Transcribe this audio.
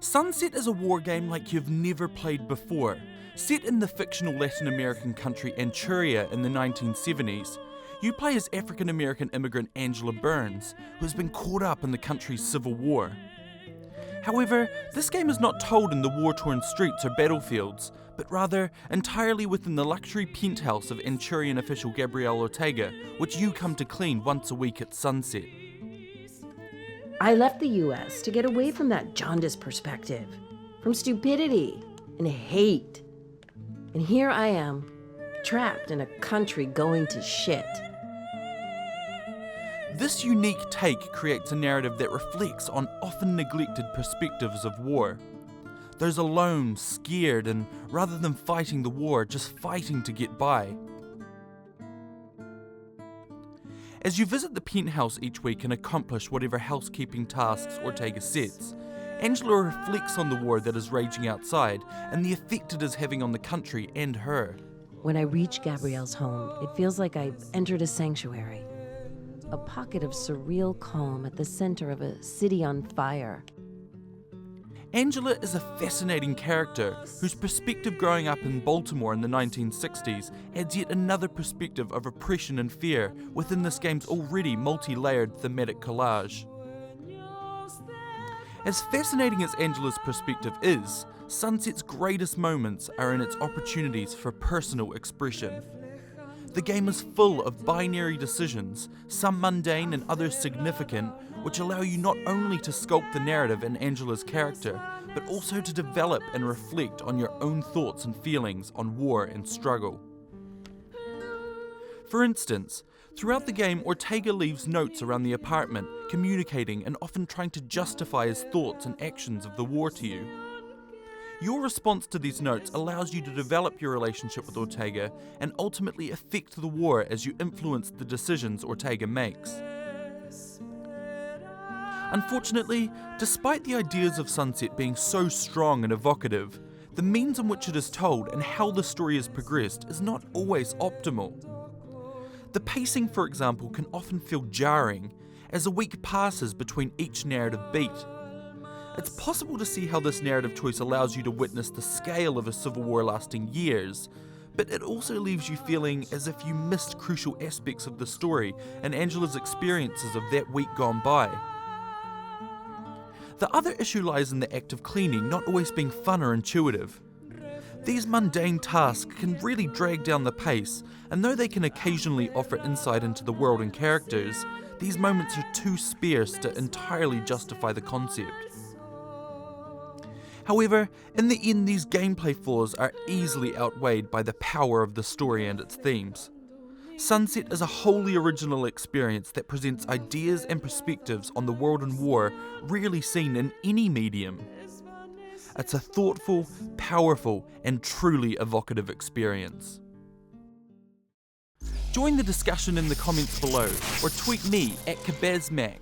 Sunset is a war game like you've never played before. Set in the fictional Latin American country Anchuria in the 1970s, you play as African-American immigrant Angela Burns, who has been caught up in the country's civil war. However, this game is not told in the war-torn streets or battlefields, but rather entirely within the luxury penthouse of Anchurian official Gabriel Ortega, which you come to clean once a week at sunset. I left the US to get away from that jaundiced perspective, from stupidity and hate. And here I am, trapped in a country going to shit. This unique take creates a narrative that reflects on often neglected perspectives of war. Those alone, scared, and rather than fighting the war, just fighting to get by. As you visit the penthouse each week and accomplish whatever housekeeping tasks Ortega sets, Angela reflects on the war that is raging outside and the effect it is having on the country and her. When I reach Gabrielle's home, it feels like I've entered a sanctuary. A pocket of surreal calm at the center of a city on fire. Angela is a fascinating character whose perspective growing up in Baltimore in the 1960s adds yet another perspective of oppression and fear within this game's already multi-layered thematic collage. As fascinating as Angela's perspective is, Sunset's greatest moments are in its opportunities for personal expression. The game is full of binary decisions, some mundane and others significant, which allow you not only to sculpt the narrative and Angela's character, but also to develop and reflect on your own thoughts and feelings on war and struggle. For instance, throughout the game, Ortega leaves notes around the apartment, communicating and often trying to justify his thoughts and actions of the war to you. Your response to these notes allows you to develop your relationship with Ortega and ultimately affect the war as you influence the decisions Ortega makes. Unfortunately, despite the ideas of Sunset being so strong and evocative, the means in which it is told and how the story is progressed is not always optimal. The pacing, for example, can often feel jarring as a week passes between each narrative beat. It's possible to see how this narrative choice allows you to witness the scale of a civil war lasting years, but it also leaves you feeling as if you missed crucial aspects of the story and Angela's experiences of that week gone by. The other issue lies in the act of cleaning not always being fun or intuitive. These mundane tasks can really drag down the pace, and though they can occasionally offer insight into the world and characters, these moments are too sparse to entirely justify the concept. However, in the end, these gameplay flaws are easily outweighed by the power of the story and its themes. Sunset is a wholly original experience that presents ideas and perspectives on the world and war rarely seen in any medium. It's a thoughtful, powerful, and truly evocative experience. Join the discussion in the comments below, or tweet me at KabazMac.